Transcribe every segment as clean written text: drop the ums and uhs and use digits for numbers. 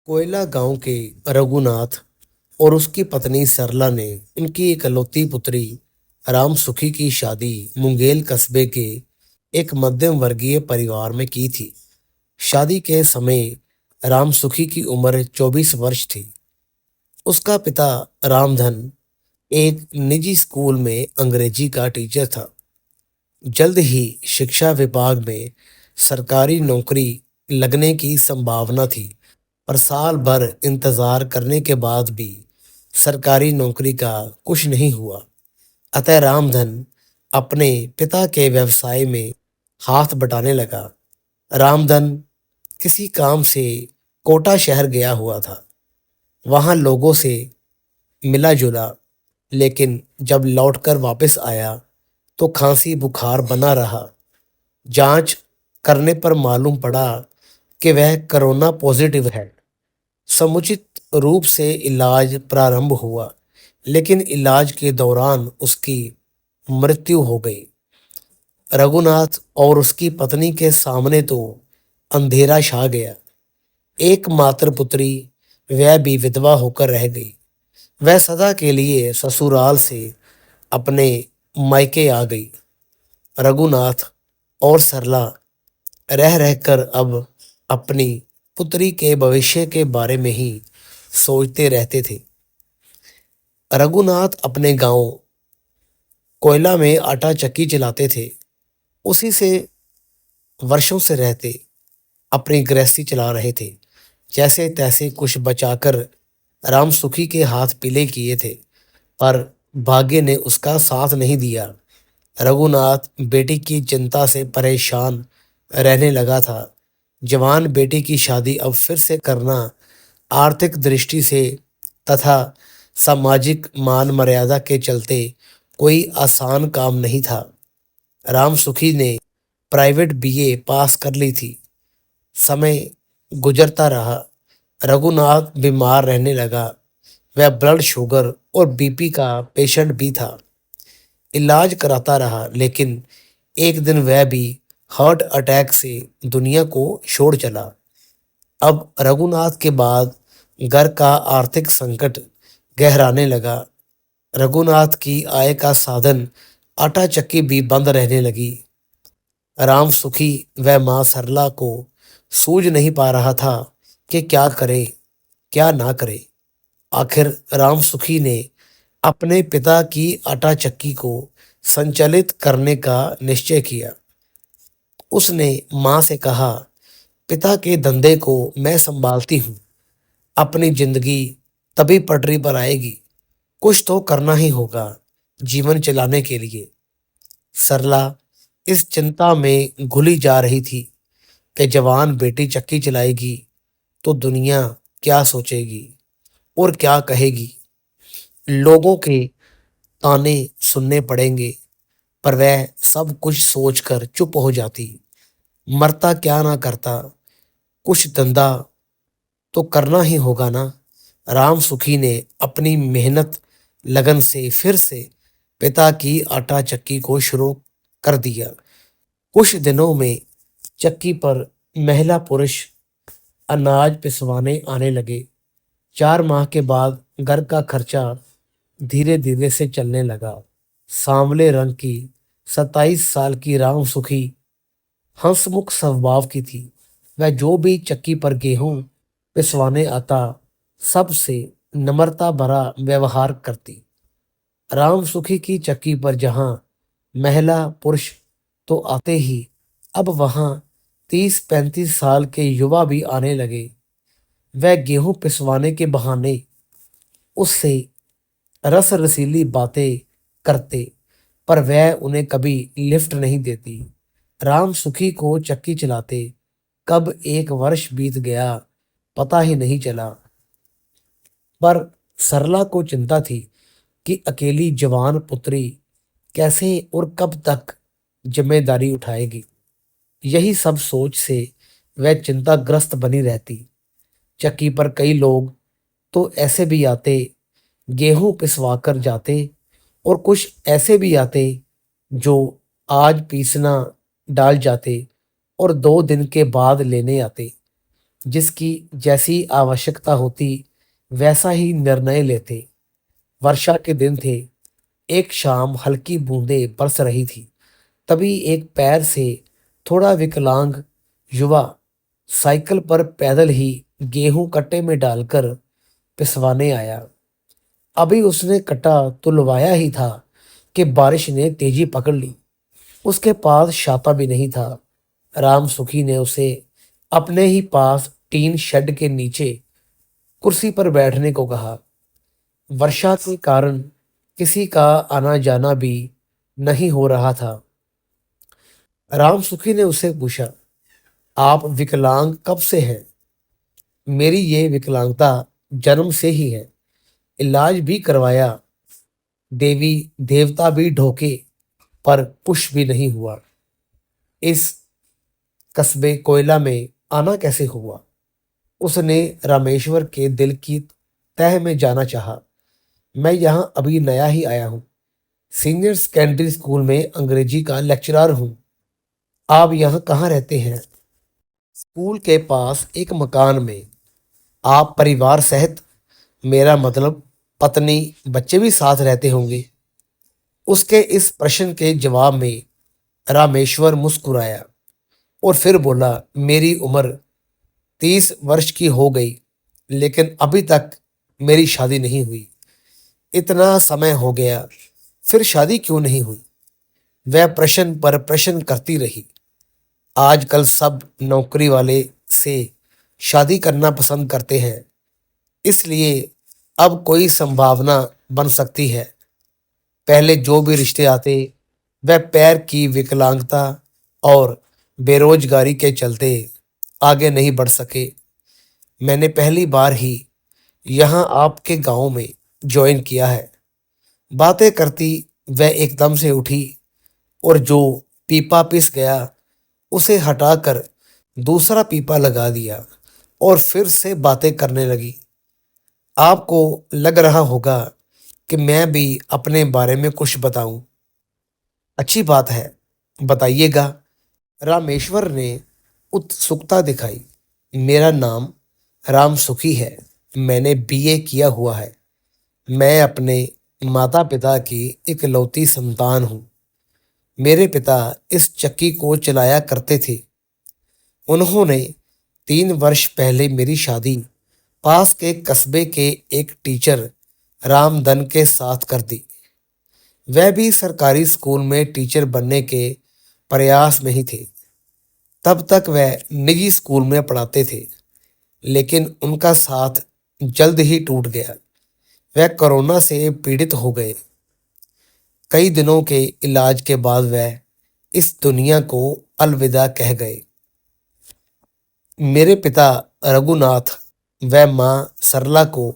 कोयला गांव के रघुनाथ और उसकी पत्नी सरला ने उनकी इकलौती पुत्री राम सुखी की शादी मुंगेल कस्बे के एक मध्यम वर्गीय परिवार में की थी। शादी के समय राम सुखी की उम्र 24 वर्ष थी। उसका पिता रामधन एक निजी स्कूल में अंग्रेजी का टीचर था। जल्द ही शिक्षा विभाग में सरकारी नौकरी लगने की संभावना थी, पर साल भर इंतजार करने के बाद भी सरकारी नौकरी का कुछ नहीं हुआ। अतः रामधन अपने पिता के व्यवसाय में हाथ बटाने लगा। रामधन किसी काम से कोटा शहर गया हुआ था। वहां लोगों से मिला जुला, लेकिन जब लौटकर वापस आया तो खांसी बुखार बना रहा। जांच करने पर मालूम पड़ा कि वह कोरोना पॉजिटिव है। समुचित रूप से इलाज प्रारंभ हुआ, लेकिन इलाज के दौरान उसकी मृत्यु हो गई। रघुनाथ और उसकी पत्नी के सामने तो अंधेरा छा गया। एकमात्र पुत्री, वह भी विधवा होकर रह गई। वह सदा के लिए ससुराल से अपने मायके आ गई। रघुनाथ और सरला रह रहकर अब अपनी पुत्री के भविष्य के बारे में ही सोचते रहते थे। रघुनाथ अपने गांव कोयला में आटा चक्की चलाते थे। उसी से वर्षों से रहते अपनी गृहस्थी चला रहे थे। जैसे तैसे कुछ बचाकर राम सुखी के हाथ पीले किए थे, पर भाग्य ने उसका साथ नहीं दिया। रघुनाथ बेटी की चिंता से परेशान रहने लगा था। जवान बेटी की शादी अब फिर से करना आर्थिक दृष्टि से तथा सामाजिक मान मर्यादा के चलते कोई आसान काम नहीं था। राम सुखी ने प्राइवेट बीए पास कर ली थी। समय गुजरता रहा। रघुनाथ बीमार रहने लगा। वह ब्लड शुगर और बीपी का पेशेंट भी था। इलाज कराता रहा, लेकिन एक दिन वह भी हार्ट अटैक से दुनिया को छोड़ चला। अब रघुनाथ के बाद घर का आर्थिक संकट गहराने लगा। रघुनाथ की आय का साधन आटा चक्की भी बंद रहने लगी। राम सुखी व मां सरला को सूझ नहीं पा रहा था कि क्या करे क्या ना करे। आखिर राम सुखी ने अपने पिता की आटा चक्की को संचालित करने का निश्चय किया। उसने मां से कहा, पिता के धंधे को मैं संभालती हूँ। अपनी जिंदगी तभी पटरी पर आएगी। कुछ तो करना ही होगा जीवन चलाने के लिए। सरला इस चिंता में घुली जा रही थी कि जवान बेटी चक्की चलाएगी तो दुनिया क्या सोचेगी और क्या कहेगी। लोगों के ताने सुनने पड़ेंगे, पर वह सब कुछ सोचकर चुप हो जाती। मरता क्या ना करता, कुछ धंधा तो करना ही होगा ना। राम सुखी ने अपनी मेहनत लगन से फिर से पिता की आटा चक्की को शुरू कर दिया। कुछ दिनों में चक्की पर महिला पुरुष अनाज पिसवाने आने लगे। 4 माह के बाद घर का खर्चा धीरे धीरे से चलने लगा। सांवले रंग की 27 साल की राम सुखी हंसमुख स्वभाव की थी। वह जो भी चक्की पर गेहूं पिसवाने आता, सबसे नम्रता भरा व्यवहार करती। राम सुखी की चक्की पर जहां महिला पुरुष तो आते ही, अब वहां 30-35 साल के युवा भी आने लगे। वह गेहूं पिसवाने के बहाने उससे रस रसीली बातें करते, पर वह उन्हें कभी लिफ्ट नहीं देती। राम सुखी को चक्की चलाते कब 1 वर्ष बीत गया पता ही नहीं चला। पर सरला को चिंता थी कि अकेली जवान पुत्री कैसे और कब तक जिम्मेदारी उठाएगी। यही सब सोच से वह चिंताग्रस्त बनी रहती। चक्की पर कई लोग तो ऐसे भी आते, गेहूं पिसवा कर जाते, और कुछ ऐसे भी आते जो आज पीसना डाल जाते और 2 दिन के बाद लेने आते। जिसकी जैसी आवश्यकता होती वैसा ही निर्णय लेते। वर्षा के दिन थे। एक शाम हल्की बूंदें बरस रही थी। तभी एक पैर से थोड़ा विकलांग युवा साइकिल पर पैदल ही गेहूं कट्टे में डालकर पिसवाने आया। अभी उसने कट्टा तुलवाया ही था कि बारिश ने तेजी पकड़ ली। उसके पास छाता भी नहीं था। राम सुखी ने उसे अपने ही पास टीन शेड के नीचे कुर्सी पर बैठने को कहा। वर्षा के कारण किसी का आना जाना भी नहीं हो रहा था। राम सुखी ने उससे पूछा, आप विकलांग कब से हैं? मेरी ये विकलांगता जन्म से ही है। इलाज भी करवाया, देवी देवता भी ढोके, पर कुछ भी नहीं हुआ। इस कस्बे कोयला में आना कैसे हुआ? उसने रामेश्वर के दिल की तह में जाना चाहा। मैं यहाँ अभी नया ही आया हूँ। सीनियर सेकेंडरी स्कूल में अंग्रेजी का लेक्चरर हूँ। आप यहाँ कहाँ रहते हैं? स्कूल के पास एक मकान में। आप परिवार सहित? मेरा मतलब पत्नी बच्चे भी साथ रहते होंगे। उसके इस प्रश्न के जवाब में रामेश्वर मुस्कुराया और फिर बोला, मेरी उम्र 30 वर्ष की हो गई, लेकिन अभी तक मेरी शादी नहीं हुई। इतना समय हो गया, फिर शादी क्यों नहीं हुई? वह प्रश्न पर प्रश्न करती रही। आजकल सब नौकरी वाले से शादी करना पसंद करते हैं, इसलिए अब कोई संभावना बन सकती है। पहले जो भी रिश्ते आते वह पैर की विकलांगता और बेरोजगारी के चलते आगे नहीं बढ़ सके। मैंने पहली बार ही यहाँ आपके गांव में ज्वाइन किया है। बातें करती वह एकदम से उठी और जो पीपा पिस गया उसे हटाकर दूसरा पीपा लगा दिया और फिर से बातें करने लगी। आपको लग रहा होगा कि मैं भी अपने बारे में कुछ बताऊं। अच्छी बात है, बताइएगा। रामेश्वर ने उत्सुकता दिखाई। मेरा नाम राम सुखी है। मैंने बीए किया हुआ है। मैं अपने माता पिता की इकलौती संतान हूँ। मेरे पिता इस चक्की को चलाया करते थे। उन्होंने 3 वर्ष पहले मेरी शादी पास के कस्बे के एक टीचर रामधन के साथ कर दी। वह भी सरकारी स्कूल में टीचर बनने के प्रयास में ही थे। तब तक वह निजी स्कूल में पढ़ाते थे, लेकिन उनका साथ जल्द ही टूट गया। वह कोरोना से पीड़ित हो गए। कई दिनों के इलाज के बाद वह इस दुनिया को अलविदा कह गए। मेरे पिता रघुनाथ व मां सरला को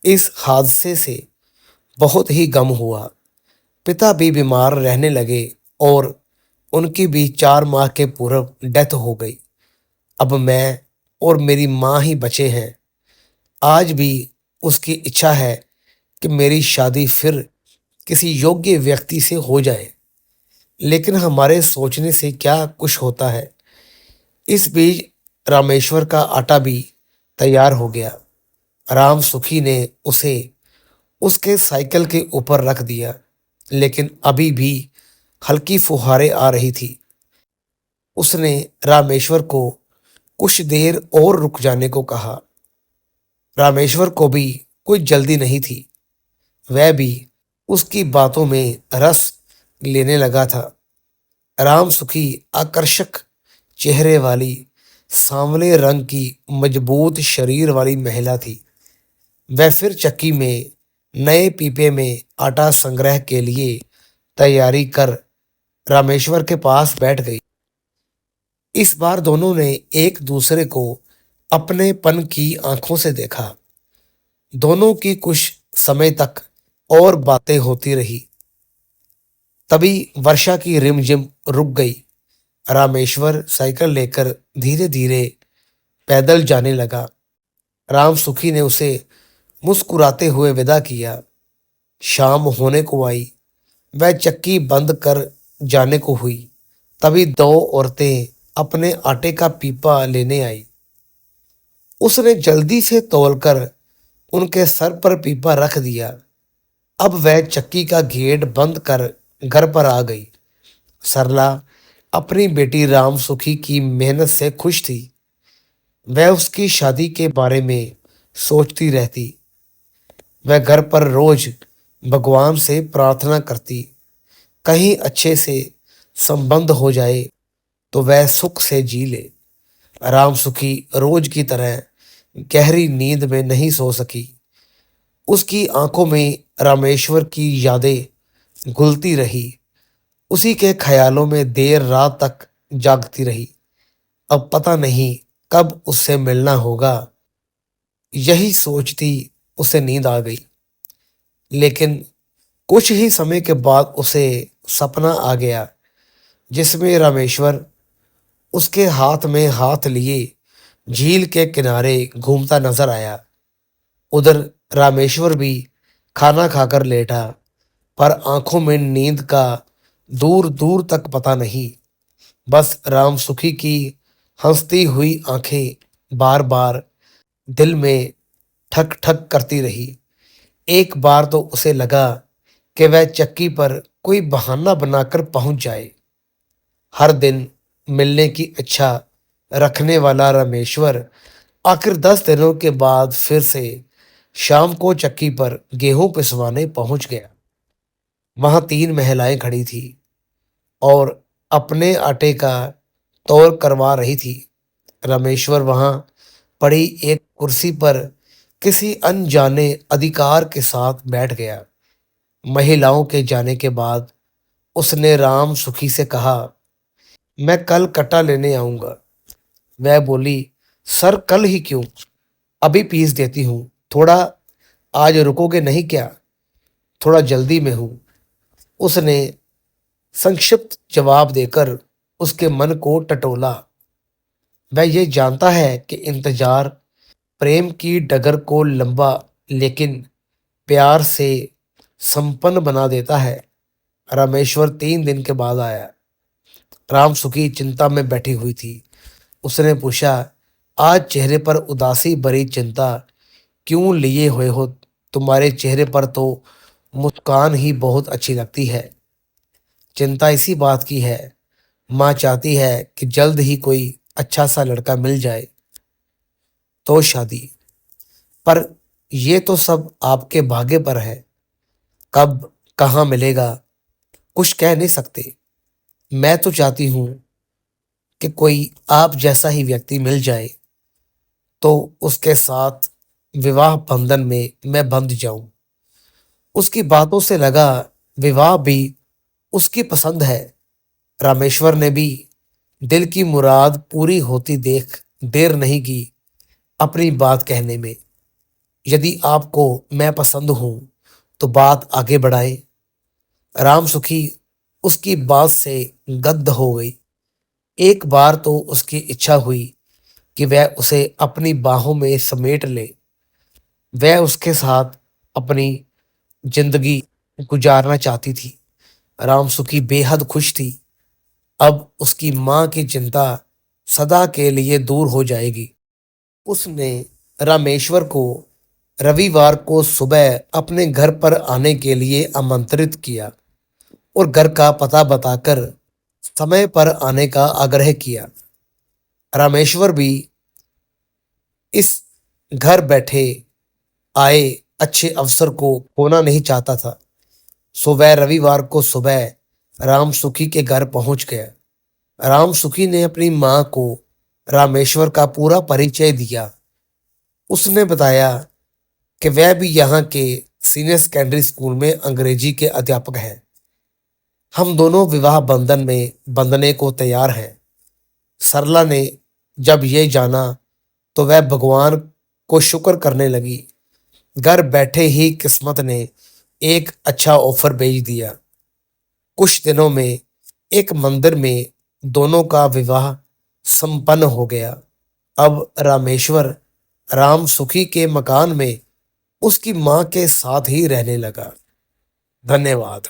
इस हादसे से बहुत ही गम हुआ। पिता भी बीमार रहने लगे और उनकी भी 4 माह के पूर्व डेथ हो गई। अब मैं और मेरी माँ ही बचे हैं। आज भी उसकी इच्छा है कि मेरी शादी फिर किसी योग्य व्यक्ति से हो जाए, लेकिन हमारे सोचने से क्या कुछ होता है। इस बीच रामेश्वर का आटा भी तैयार हो गया। राम सुखी ने उसे उसके साइकिल के ऊपर रख दिया, लेकिन अभी भी हल्की फुहारें आ रही थी। उसने रामेश्वर को कुछ देर और रुक जाने को कहा। रामेश्वर को भी कोई जल्दी नहीं थी। वह भी उसकी बातों में रस लेने लगा था। राम सुखी आकर्षक चेहरे वाली, सांवले रंग की मजबूत शरीर वाली महिला थी। वह फिर चक्की में नए पीपे में आटा संग्रह के लिए तैयारी कर रामेश्वर के पास बैठ गई। इस बार दोनों ने एक दूसरे को अपनेपन की आंखों से देखा। दोनों की कुछ समय तक और बातें होती रही। तभी वर्षा की रिमझिम रुक गई। रामेश्वर साइकिल लेकर धीरे धीरे पैदल जाने लगा। राम सुखी ने उसे मुस्कुराते हुए विदा किया। शाम होने को आई। वह चक्की बंद कर जाने को हुई। तभी 2 औरतें अपने आटे का पीपा लेने आई। उसने जल्दी से तौलकर उनके सर पर पीपा रख दिया। अब वह चक्की का गेट बंद कर घर पर आ गई। सरला अपनी बेटी राम सुखी की मेहनत से खुश थी। वह उसकी शादी के बारे में सोचती रहती। वह घर पर रोज भगवान से प्रार्थना करती, कहीं अच्छे से संबंध हो जाए तो वह सुख से जी ले। राम सुखी रोज की तरह गहरी नींद में नहीं सो सकी। उसकी आंखों में रामेश्वर की यादें घुलती रही। उसी के ख्यालों में देर रात तक जागती रही। अब पता नहीं कब उससे मिलना होगा, यही सोचती उसे नींद आ गई। लेकिन कुछ ही समय के बाद उसे सपना आ गया, जिसमें रामेश्वर उसके हाथ में हाथ लिए झील के किनारे घूमता नजर आया। उधर रामेश्वर भी खाना खाकर लेटा, पर आंखों में नींद का दूर दूर तक पता नहीं। बस राम सुखी की हंसती हुई आंखें बार बार दिल में ठक ठक करती रही। एक बार तो उसे लगा कि वह चक्की पर कोई बहाना बनाकर पहुंच जाए। हर दिन मिलने की इच्छा रखने वाला रामेश्वर आखिर 10 दिनों के बाद फिर से शाम को चक्की पर गेहूं पिसवाने पहुंच गया। वहां 3 महिलाएं खड़ी थी और अपने आटे का तौल करवा रही थी। रामेश्वर वहां पड़ी एक कुर्सी पर किसी अनजाने अधिकार के साथ बैठ गया। महिलाओं के जाने के बाद उसने राम सुखी से कहा, मैं कल कट्टा लेने आऊंगा। वह बोली, सर कल ही क्यों, अभी पीस देती हूँ। थोड़ा आज रुकोगे नहीं क्या? थोड़ा जल्दी में हूँ, उसने संक्षिप्त जवाब देकर उसके मन को टटोला। वह ये जानता है कि इंतजार प्रेम की डगर को लंबा लेकिन प्यार से संपन्न बना देता है। रामेश्वर 3 दिन के बाद आया। राम सुखी चिंता में बैठी हुई थी। उसने पूछा, आज चेहरे पर उदासी भरी चिंता क्यों लिए हुए हो? तुम्हारे चेहरे पर तो मुस्कान ही बहुत अच्छी लगती है। चिंता इसी बात की है, माँ चाहती है कि जल्द ही कोई अच्छा सा लड़का मिल जाए तो शादी। पर ये तो सब आपके भाग्य पर है, कब कहाँ मिलेगा कुछ कह नहीं सकते। मैं तो चाहती हूँ कि कोई आप जैसा ही व्यक्ति मिल जाए तो उसके साथ विवाह बंधन में मैं बंध जाऊं। उसकी बातों से लगा विवाह भी उसकी पसंद है। रामेश्वर ने भी दिल की मुराद पूरी होती देख देर नहीं की अपनी बात कहने में। यदि आपको मैं पसंद हूं तो बात आगे बढ़ाएं। राम सुखी उसकी बात से गद्द हो गई। एक बार तो उसकी इच्छा हुई कि वह उसे अपनी बाहों में समेट ले। वह उसके साथ अपनी जिंदगी गुजारना चाहती थी। राम सुखी बेहद खुश थी। अब उसकी माँ की चिंता सदा के लिए दूर हो जाएगी। उसने रामेश्वर को रविवार को सुबह अपने घर पर आने के लिए आमंत्रित किया और घर का पता बताकर समय पर आने का आग्रह किया। रामेश्वर भी इस घर बैठे आए अच्छे अवसर को खोना नहीं चाहता था। सो वह रविवार को सुबह राम सुखी के घर पहुंच गया। राम सुखी ने अपनी मां को रामेश्वर का पूरा परिचय दिया। उसने बताया कि वह भी यहाँ के सीनियर सेकेंडरी स्कूल में अंग्रेजी के अध्यापक हैं। हम दोनों विवाह बंधन में बंधने को तैयार हैं। सरला ने जब ये जाना तो वह भगवान को शुक्र करने लगी। घर बैठे ही किस्मत ने एक अच्छा ऑफर भेज दिया। कुछ दिनों में एक मंदिर में दोनों का विवाह संपन्न हो गया। अब रामेश्वर राम सुखी के मकान में उसकी मां के साथ ही रहने लगा। धन्यवाद।